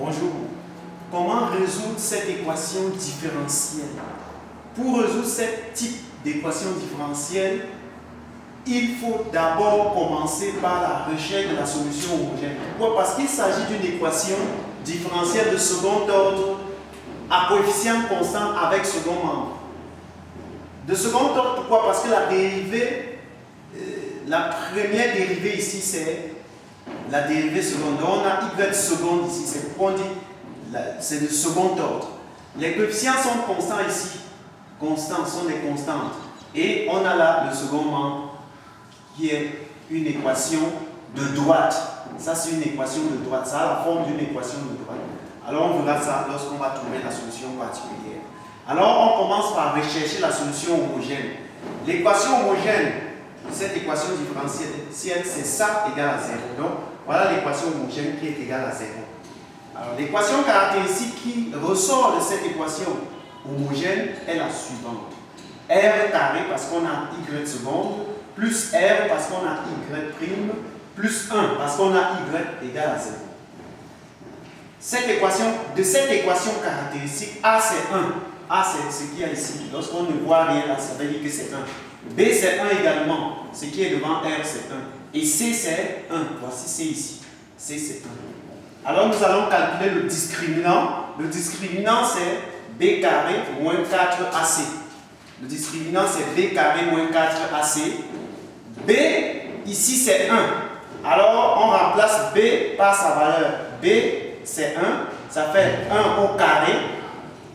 Bonjour. Comment résoudre cette équation différentielle? Pour résoudre ce type d'équation différentielle, il faut d'abord commencer par la recherche de la solution homogène. Pourquoi? Parce qu'il s'agit d'une équation différentielle de second ordre à coefficient constant avec second membre. De second ordre, pourquoi? Parce que la dérivée, la première dérivée ici, c'est la dérivée seconde. Donc on a y seconde ici, c'est pourquoi on dit c'est de second ordre. Les coefficients sont constants ici, constants sont des constantes. Et on a là le second membre qui est une équation de droite. Ça c'est une équation de droite, ça a la forme d'une équation de droite. Alors on verra ça lorsqu'on va trouver la solution particulière. Alors on commence par rechercher la solution homogène. L'équation homogène, cette équation différentielle, c'est ça égale à 0. Donc voilà l'équation homogène qui est égale à 0. Alors l'équation caractéristique qui ressort de cette équation homogène est la suivante. R carré parce qu'on a y seconde, plus R parce qu'on a y prime, plus 1 parce qu'on a y égale à 0. De cette équation caractéristique, A c'est 1. A c'est ce qu'il y a ici. Lorsqu'on ne voit rien là, ça veut dire que c'est 1. B c'est 1 également. Ce qui est devant R c'est 1. Et C c'est 1. Voici C ici. C c'est 1. Alors nous allons calculer le discriminant. Le discriminant c'est B carré moins 4AC. Le discriminant c'est B carré moins 4AC. B ici c'est 1. Alors on remplace B par sa valeur. B c'est 1. Ça fait 1 au carré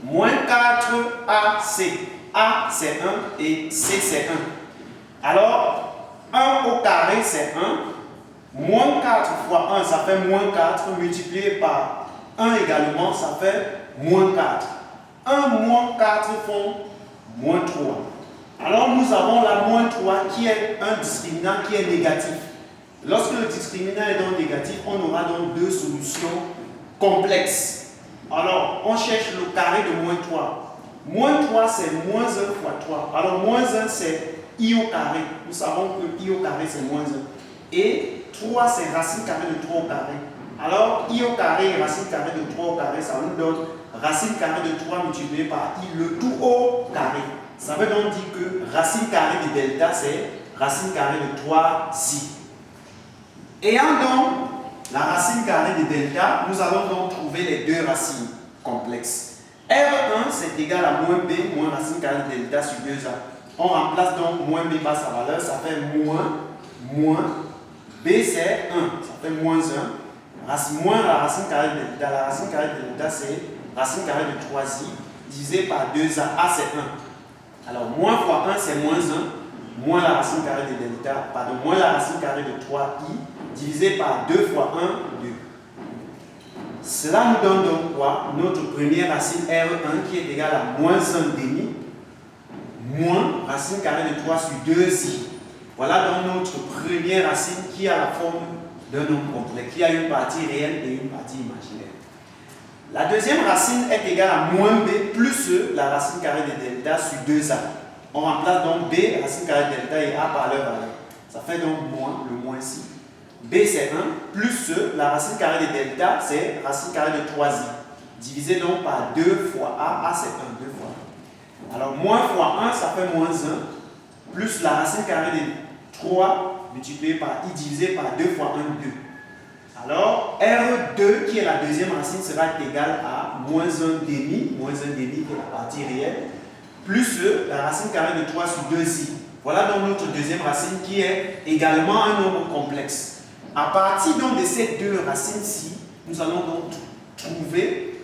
moins 4AC. A c'est 1 et C c'est 1. Alors 1 au carré c'est 1. Moins 4 fois 1, ça fait moins 4, multiplié par 1 également, ça fait moins 4. 1 moins 4 font moins 3. Alors nous avons la moins 3 qui est un discriminant qui est négatif. Lorsque le discriminant est donc négatif, on aura donc deux solutions complexes. Alors on cherche le carré de moins 3. Moins 3 c'est moins 1 fois 3. Alors moins 1 c'est I au carré. Nous savons que I au carré c'est moins 1. Et 3 c'est racine carrée de 3 au carré. Alors I au carré et racine carrée de 3 au carré, ça nous donne racine carrée de 3 multiplié par I le tout au carré. Ça veut donc dire que racine carrée de delta c'est racine carrée de 3i. Ayant donc la racine carrée de delta, nous allons donc trouver les deux racines complexes. R1 c'est égal à moins B moins racine carrée de delta sur 2a. On remplace donc moins B par sa valeur, ça fait moins B c'est 1, ça fait moins 1, moins la racine carrée de delta. La racine carrée de delta c'est racine carrée de 3i divisé par 2a, a c'est 1. Alors moins fois 1 c'est moins 1, moins la racine carrée de delta, pardon, moins la racine carrée de 3i divisé par 2 fois 1, 2. Cela nous donne donc quoi? Notre première racine R1 qui est égale à moins 1 demi, moins racine carrée de 3 sur 2i. Voilà donc notre première racine qui a la forme d'un nombre complexe, qui a une partie réelle et une partie imaginaire. La deuxième racine est égale à moins b plus la racine carrée de delta sur 2a. On remplace donc b, racine carrée de delta, et a par leur valeur. Ça fait donc moins, le moins ici. B c'est 1, plus la racine carrée de delta, c'est racine carrée de 3i. Divisé donc par 2 fois a c'est 1, 2 fois. Alors moins fois 1, ça fait moins 1, plus la racine carrée de 3 multiplié par i divisé par 2 fois 1, 2. Alors R2 qui est la deuxième racine sera égale à moins 1 demi qui est la partie réelle, plus la racine carrée de 3 sur 2i. Voilà donc notre deuxième racine qui est également un nombre complexe. À partir donc de ces deux racines-ci, nous allons donc trouver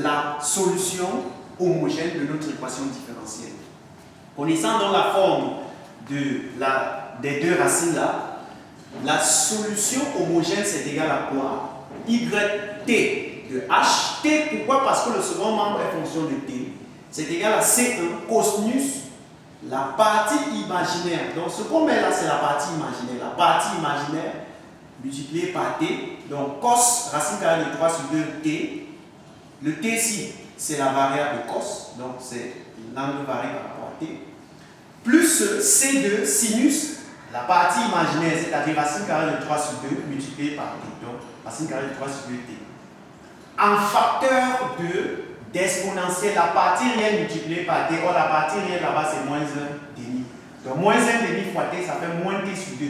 la solution homogène de notre équation différentielle. Connaissant donc la forme des deux racines là, la solution homogène c'est égal à quoi? Yt de h. T pourquoi? Parce que le second membre est fonction de t. C'est égal à C1 cosinus la partie imaginaire. Donc ce qu'on met là c'est la partie imaginaire. La partie imaginaire multiplié par t. Donc cos racine carrée de 3 sur 2t. Le t ici c'est la variable de cos. Donc c'est l'angle varié par rapport à t. Plus C2 sinus la partie imaginaire, c'est-à-dire racine carrée de 3 sur 2 multiplié par t. Donc racine carrée de 3 sur 2t. en facteur d'exponentielle. La partie réelle multipliée par t, or la partie réelle là-bas c'est moins 1 demi. Donc moins 1 demi fois t, ça fait moins t sur 2.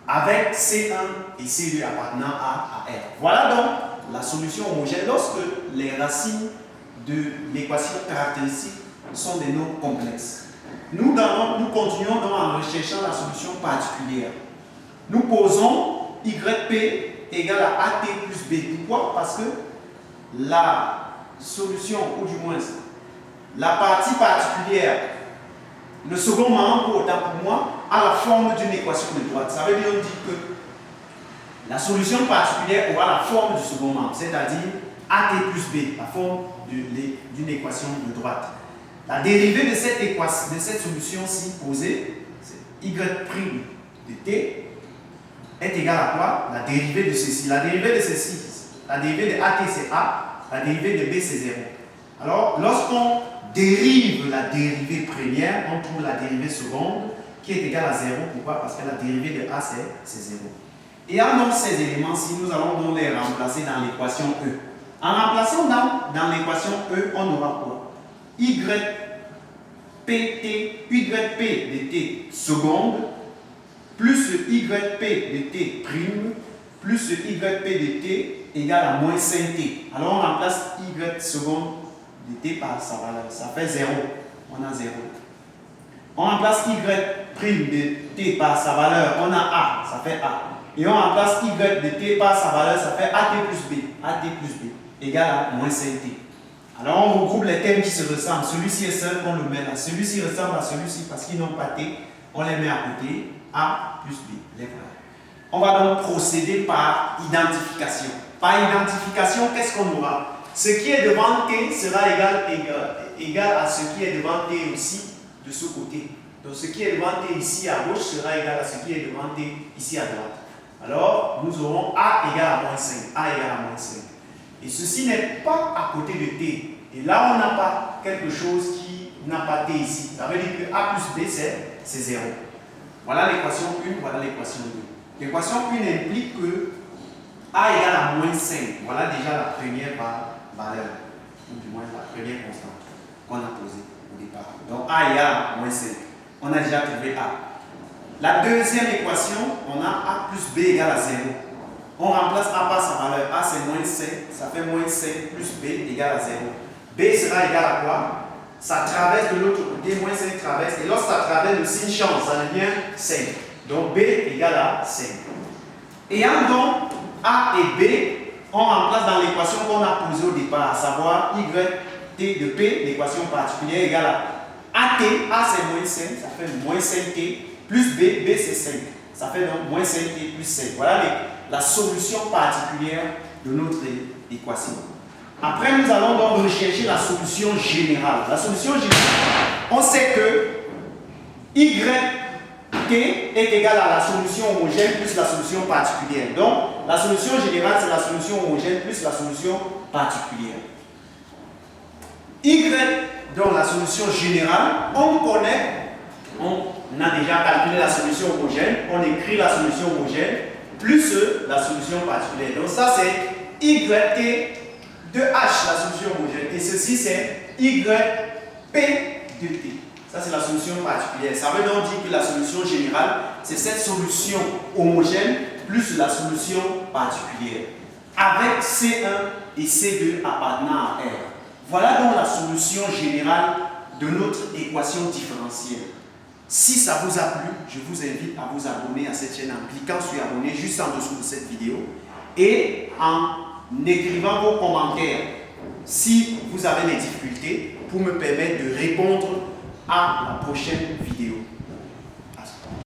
Avec C1 et C2 appartenant à R. Voilà donc la solution homogène lorsque les racines de l'équation caractéristique sont des nombres complexes. Nous continuons donc en recherchant la solution particulière. Nous posons YP égale à AT plus B. Pourquoi? Parce que la solution, ou du moins la partie particulière, le second membre, pour autant pour moi, a la forme d'une équation de droite. Ça veut dire que la solution particulière aura la forme du second membre, c'est-à-dire AT plus B, la forme d'une équation de droite. La dérivée de cette solution-ci posée, c'est Y' de t, est égale à quoi? La dérivée de ceci. La dérivée de ceci, la dérivée de AT c'est A, la dérivée de B c'est 0. Alors, lorsqu'on dérive la dérivée première, on trouve la dérivée seconde qui est égale à 0. Pourquoi? Parce que la dérivée de A c'est 0. Et en donc ces éléments-ci, nous allons donc les remplacer dans l'équation E. En remplaçant dans l'équation E, on aura quoi? YP de t seconde plus YP de t prime plus YP de t égale à moins 5t. Alors on remplace Y seconde de t par sa valeur. Ça fait 0. On a 0. On remplace Y prime de t par sa valeur. On a A. Ça fait A. Et on remplace Y de t par sa valeur. Ça fait AT plus B. AT plus B égale à moins 5t. Alors on regroupe les termes qui se ressemblent. Celui-ci est seul, on le met là. Celui-ci ressemble à celui-ci parce qu'ils n'ont pas t. On les met à côté. A plus B. Les voilà. On va donc procéder par identification. Par identification, qu'est-ce qu'on aura? Ce qui est devant t sera égal à ce qui est devant t aussi de ce côté. Donc ce qui est devant t ici à gauche sera égal à ce qui est devant t ici à droite. Alors nous aurons A égale à moins 5. A égale à moins 5. Et ceci n'est pas à côté de t. Et là, on n'a pas quelque chose qui n'a pas t ici. Ça veut dire que A plus B, c'est 0. Voilà l'équation 1, voilà l'équation 2. L'équation 1 implique que A égale à moins 5. Voilà déjà la première valeur, ou du moins la première constante qu'on a posée au départ. Donc A égale à moins 5. On a déjà trouvé A. La deuxième équation, on a A plus B égale à 0. On remplace A par sa valeur. A c'est moins 5, ça fait moins 5 plus B égale à 0. B sera égal à quoi? Ça traverse de l'autre côté, moins 5 traverse. Et lorsque ça traverse, le signe change, ça devient 5. Donc B égale à 5. Ayant donc A et B, on remplace dans l'équation qu'on a posée au départ, à savoir YT de P, l'équation particulière égale à AT. A c'est moins 5, ça fait moins 5T, plus B, B c'est 5. Ça fait donc moins 5T plus 5. Voilà la solution particulière de notre équation. Après, nous allons donc rechercher la solution générale. La solution générale, on sait que YT est égal à la solution homogène plus la solution particulière. Donc, la solution générale, c'est la solution homogène plus la solution particulière. Y, donc la solution générale, on connaît, on a déjà calculé la solution homogène, on écrit la solution homogène plus la solution particulière. Donc ça c'est YT de H, la solution homogène. Et ceci c'est YP de T. Ça c'est la solution particulière. Ça veut donc dire que la solution générale, c'est cette solution homogène plus la solution particulière. Avec C1 et C2 appartenant à R. Voilà donc la solution générale de notre équation différentielle. Si ça vous a plu, je vous invite à vous abonner à cette chaîne en cliquant sur abonner juste en dessous de cette vidéo et en écrivant vos commentaires si vous avez des difficultés pour me permettre de répondre à la prochaine vidéo.